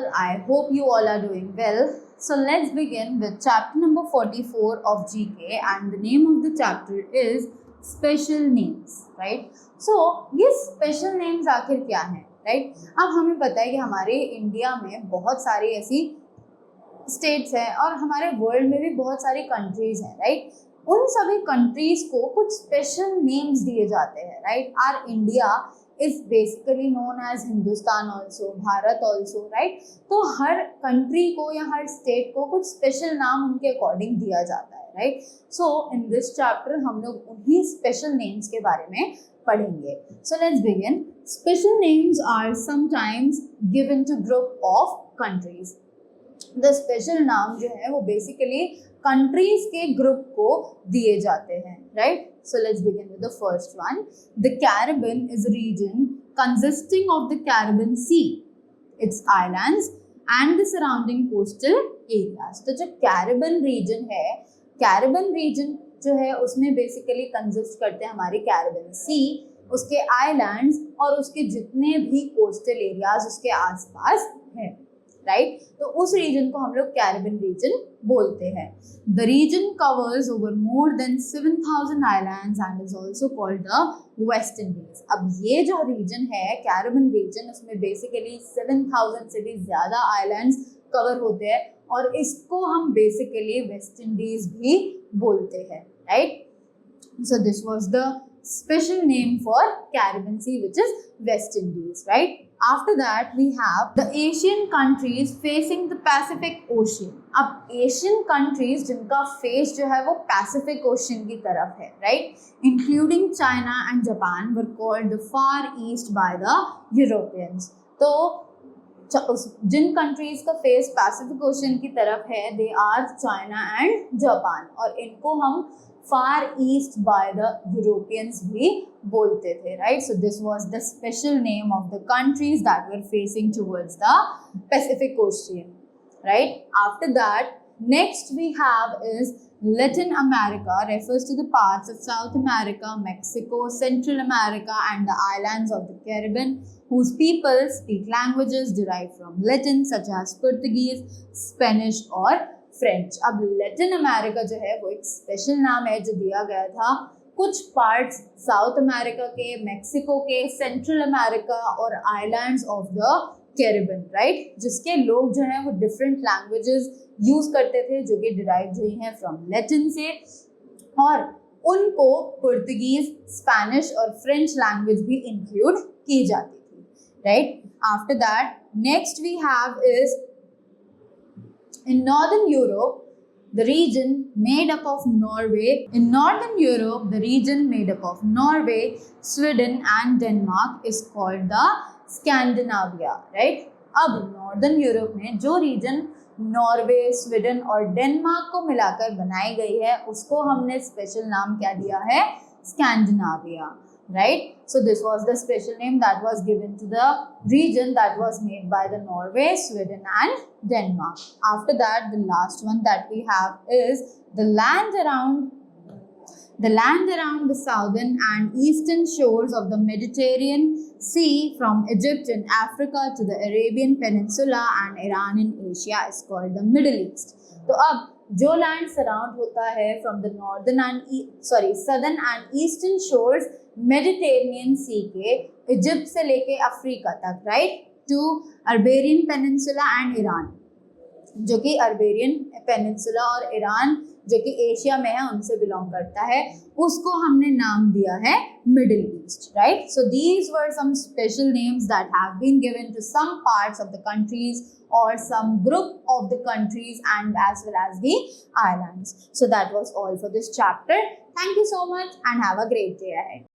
all, I hope you all are doing well. So let's begin with chapter number 44 of GK, and the name of the chapter is Special Names, right? So ये special names आखिर क्या हैं, right? अब हमें पता है कि हमारे इंडिया में बहुत सारी ऐसी स्टेट्स हैं और हमारे वर्ल्ड में भी बहुत सारी कंट्रीज हैं, राइट? उन सभी कंट्रीज को कुछ स्पेशल नेम्स दिए जाते हैं, right? Our India is basically known as Hindustan also, Bharat also, right? तो हर कंट्री को या हर स्टेट को कुछ स्पेशल नाम उनके अकॉर्डिंग दिया जाता है, right? So in this chapter हम लोग उन्हीं स्पेशल नेम्स के बारे में पढ़ेंगे. So let's begin. Special names are sometimes given to group of countries. The special नाम जो है वो बेसिकली कंट्रीज के ग्रुप को दिए जाते हैं, right? So let's begin with the first one. The Caribbean is a region consisting of the Caribbean Sea, its islands and the surrounding coastal areas. तो जो Caribbean region है, Caribbean region जो है उसमें बेसिकली कंसिस्ट करते हैं हमारे Caribbean Sea, उसके आइलैंड्स और उसके जितने भी कोस्टल एरियाज उसके आसपास हैं, राइट? तो उस रीजन को हम लोग कैरिबियन रीजन बोलते हैं. The region covers over more than 7,000 islands and is also called the West Indies. अब ये जो रीजन है कैरिबियन रीजन, उसमें बेसिकली 7,000 से भी ज़्यादा आइलैंड्स कवर होते हैं और इसको हम बेसिकली वेस्ट इंडीज भी बोलते हैं, right? So this was the special name for Caribbean Sea, which is West Indies, right? After that we have the Asian countries facing the Pacific Ocean. अब Asian countries जिनका face जो है वो Pacific Ocean की तरफ है, right? Including China and Japan were called the Far East by the Europeans. तो जिन कंट्रीज का फेस पैसिफिक ओशन की तरफ है they are China and Japan, और इनको हम Far East by the Europeans भी बोलते थे, right? So this was the special name of the countries that were facing towards the Pacific Ocean, right? After that next we have is Latin America, refers to the parts of South America, Mexico, Central America and the islands of the Caribbean whose people speak languages derived from Latin such as Portuguese, Spanish और French. अब Latin America जो है वो एक special नाम है जो दिया गया था कुछ पार्ट्स साउथ अमेरिका के, मैक्सिको के, सेंट्रल अमेरिका और islands of the Caribbean, right? जिसके लोग जो हैं वो डिफरेंट लैंग्वेजेस यूज करते थे जो कि डिराइव हुई हैं फ्रॉम लैटिन से, और उनको पुर्तगीज, स्पेनिश और फ्रेंच लैंग्वेज भी इंक्लूड की जाती थी, right? After that next we have is in northern Europe the region made up of Norway. In northern Europe, the region made up of Norway, Sweden and Denmark is called the Scandinavia, right? अब northern Europe में जो reason Norway, Sweden और Denmark को मिलाकर बनाई गई है उसको हमने स्पेशल नाम क्या दिया है? स्कैंडिनाविया, right? So this was the special name that was given to the region that was made by the Norway, Sweden and Denmark. After that, the last one that we have is the land around the southern and eastern shores of the Mediterranean Sea from Egypt in Africa to the Arabian Peninsula and Iran in Asia is called the Middle East. तो अब जो land surround होता है from the southern and eastern shores Mediterranean sea के, Egypt से लेके Africa तक, right, to Arabian peninsula and Iran, जो कि अरबेरियन पेनिनसुला और ईरान जो कि एशिया में है उनसे बिलोंग करता है, उसको हमने नाम दिया है Middle East, right? So these were some special names that have been given to some parts of the countries or some group of the countries and as well as the islands. So that was all for this chapter. Thank you so much and have a great day ahead.